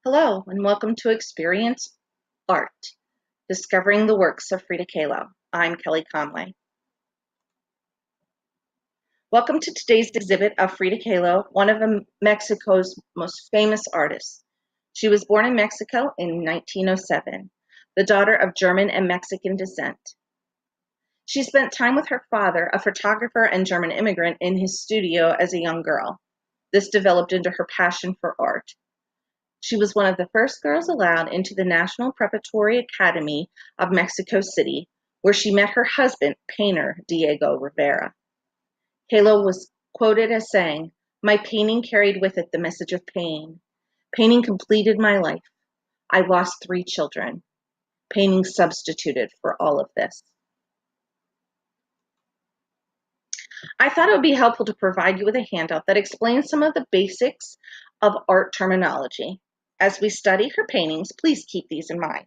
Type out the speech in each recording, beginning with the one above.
Hello, and welcome to Experience Art, Discovering the Works of Frida Kahlo. I'm Kelly Conway. Welcome to today's exhibit of Frida Kahlo, one of Mexico's most famous artists. She was born in Mexico in 1907, the daughter of German and Mexican descent. She spent time with her father, a photographer and German immigrant, in his studio as a young girl. This developed into her passion for art. She was one of the first girls allowed into the National Preparatory Academy of Mexico City, where she met her husband, painter Diego Rivera. Kahlo was quoted as saying, "My painting carried with it the message of pain. Painting completed my life. I lost 3 children. Painting substituted for all of this." I thought it would be helpful to provide you with a handout that explains some of the basics of art terminology. As we study her paintings, please keep these in mind.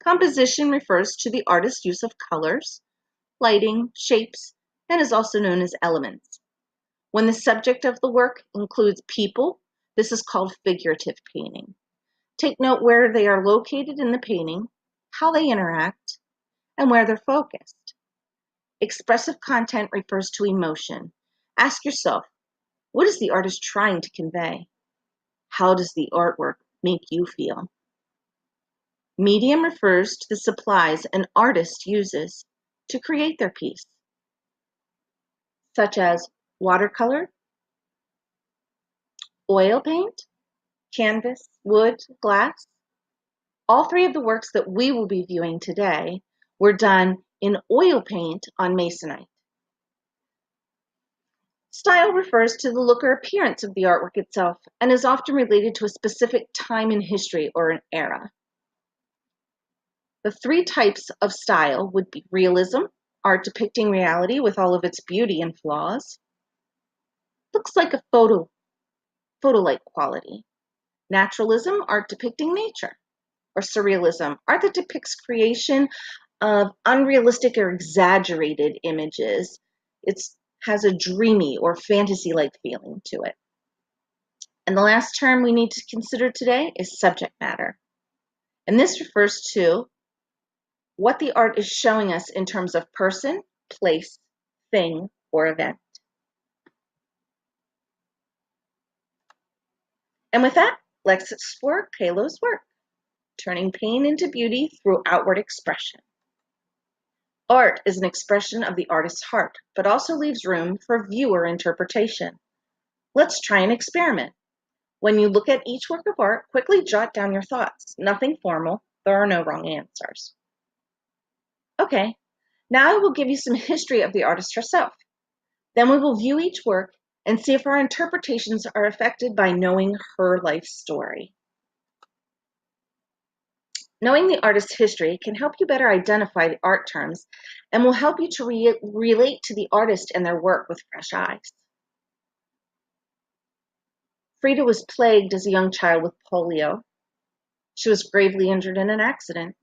Composition refers to the artist's use of colors, lighting, shapes, and is also known as elements. When the subject of the work includes people, this is called figurative painting. Take note where they are located in the painting, how they interact, and where they're focused. Expressive content refers to emotion. Ask yourself, what is the artist trying to convey? How does the artwork make you feel? Medium refers to the supplies an artist uses to create their piece, such as watercolor, oil paint, canvas, wood, glass. All 3 of the works that we will be viewing today were done in oil paint on masonite. Style refers to the look or appearance of the artwork itself and is often related to a specific time in history or an era. The 3 types of style would be realism, art depicting reality with all of its beauty and flaws. Looks like a photo-like quality. Naturalism, art depicting nature. Or surrealism, art that depicts creation of unrealistic or exaggerated images. It has a dreamy or fantasy-like feeling to it. And the last term we need to consider today is subject matter. And this refers to what the art is showing us in terms of person, place, thing, or event. And with that, let's explore Kahlo's work, turning pain into beauty through outward expression. Art is an expression of the artist's heart, but also leaves room for viewer interpretation. Let's try an experiment. When you look at each work of art, quickly jot down your thoughts. Nothing formal, there are no wrong answers. Okay, now I will give you some history of the artist herself. Then we will view each work and see if our interpretations are affected by knowing her life story. Knowing the artist's history can help you better identify the art terms and will help you to relate to the artist and their work with fresh eyes. Frida was plagued as a young child with polio. She was gravely injured in an accident.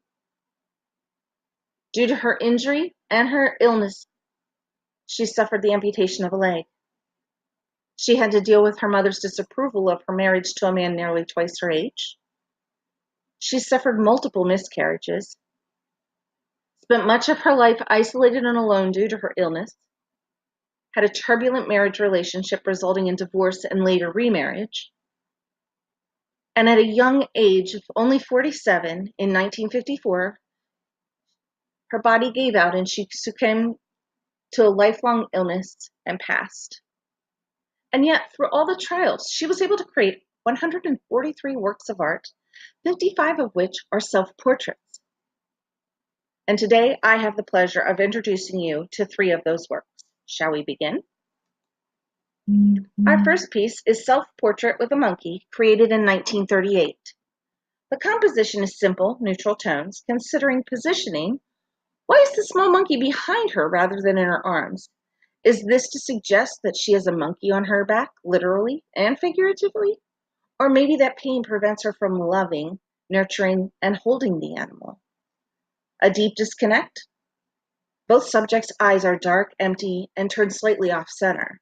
Due to her injury and her illness, she suffered the amputation of a leg. She had to deal with her mother's disapproval of her marriage to a man nearly twice her age. She suffered multiple miscarriages, spent much of her life isolated and alone due to her illness, had a turbulent marriage relationship resulting in divorce and later remarriage, and at a young age of only 47 in 1954, her body gave out and she succumbed to a lifelong illness and passed. And yet, through all the trials, she was able to create 143 works of art, 55 of which are self-portraits. And today, I have the pleasure of introducing you to 3 of those works. Shall we begin? Our first piece is Self-Portrait with a Monkey, created in 1938. The composition is simple, neutral tones. Considering positioning, why is the small monkey behind her rather than in her arms? Is this to suggest that she has a monkey on her back, literally and figuratively? Or maybe that pain prevents her from loving, nurturing, and holding the animal? A deep disconnect? Both subjects' eyes are dark, empty, and turned slightly off-center.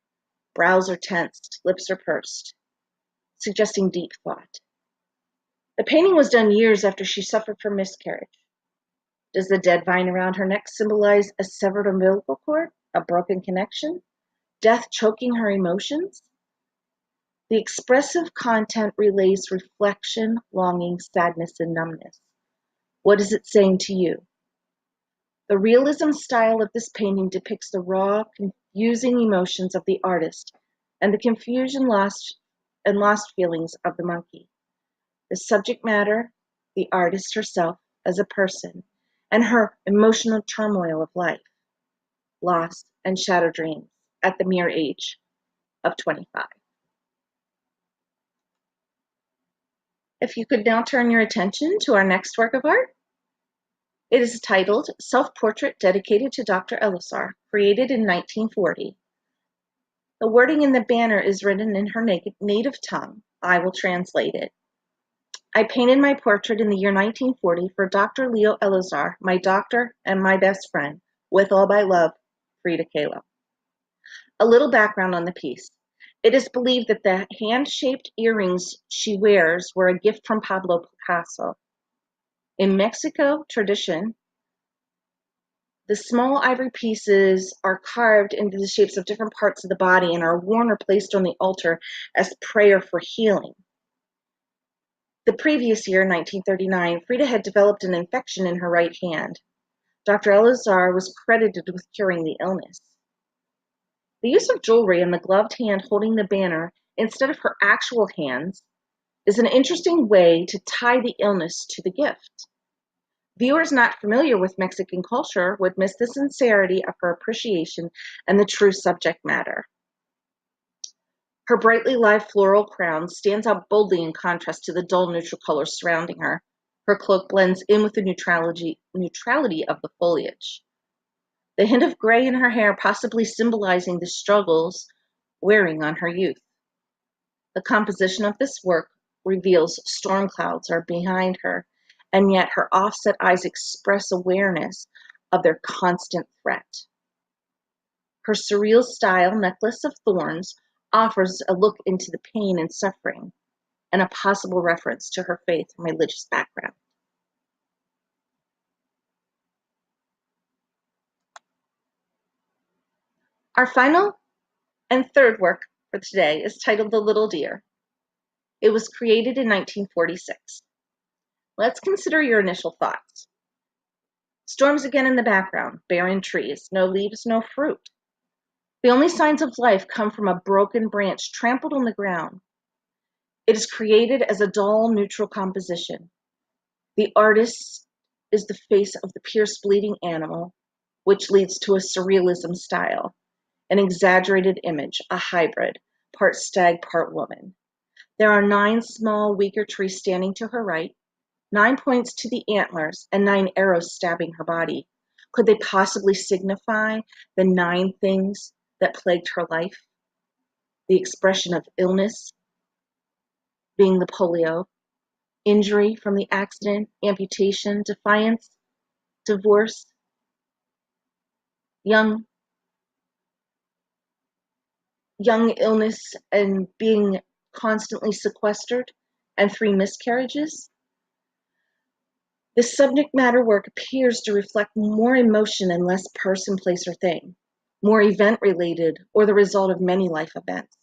Brows are tensed, lips are pursed, suggesting deep thought. The painting was done years after she suffered from miscarriage. Does the dead vine around her neck symbolize a severed umbilical cord, a broken connection, death choking her emotions? The expressive content relays reflection, longing, sadness, and numbness. What is it saying to you? The realism style of this painting depicts the raw, confusing emotions of the artist and the confusion, lost feelings of the monkey. The subject matter, the artist herself as a person, and her emotional turmoil of life, loss, and shattered dreams at the mere age of 25. If you could now turn your attention to our next work of art. It is titled Self-Portrait Dedicated to Dr. Elazar, created in 1940. The wording in the banner is written in her native tongue. I will translate it. I painted my portrait in the year 1940 for Dr. Leo Elazar, my doctor and my best friend. With all my love, Frida Kahlo. A little background on the piece. It is believed that the hand-shaped earrings she wears were a gift from Pablo Picasso. In Mexico tradition, the small ivory pieces are carved into the shapes of different parts of the body and are worn or placed on the altar as prayer for healing. The previous year, 1939, Frida had developed an infection in her right hand. Dr. Elazar was credited with curing the illness. The use of jewelry and the gloved hand holding the banner instead of her actual hands is an interesting way to tie the illness to the gift. Viewers not familiar with Mexican culture would miss the sincerity of her appreciation and the true subject matter. Her brightly live floral crown stands out boldly in contrast to the dull neutral colors surrounding her. Her cloak blends in with the neutrality of the foliage. The hint of gray in her hair possibly symbolizing the struggles wearing on her youth. The composition of this work reveals storm clouds are behind her, and yet her offset eyes express awareness of their constant threat. Her surreal style, Necklace of Thorns, offers a look into the pain and suffering, and a possible reference to her faith and religious background. Our final and third work for today is titled The Little Deer. It was created in 1946. Let's consider your initial thoughts. Storms again in the background, barren trees, no leaves, no fruit. The only signs of life come from a broken branch trampled on the ground. It is created as a dull, neutral composition. The artist is the face of the pierced, bleeding animal, which leads to a surrealism style, an exaggerated image, a hybrid, part stag, part woman. There are 9 small, weaker trees standing to her right, 9 points to the antlers, and 9 arrows stabbing her body. Could they possibly signify the 9 things that plagued her life? The expression of illness, being the polio, injury from the accident, amputation, defiance, divorce, young illness and being constantly sequestered, and 3 miscarriages. This subject matter work appears to reflect more emotion and less person, place, or thing, more event-related or the result of many life events.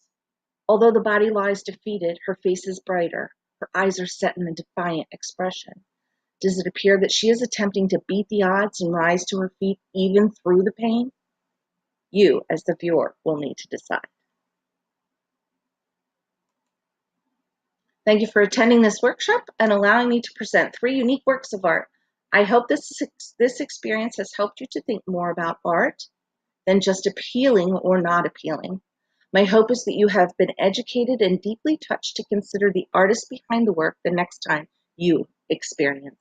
Although the body lies defeated, her face is brighter, her eyes are set in a defiant expression. Does it appear that she is attempting to beat the odds and rise to her feet even through the pain? You, as the viewer, will need to decide. Thank you for attending this workshop and allowing me to present 3 unique works of art. I hope this experience has helped you to think more about art than just appealing or not appealing. My hope is that you have been educated and deeply touched to consider the artist behind the work the next time you experience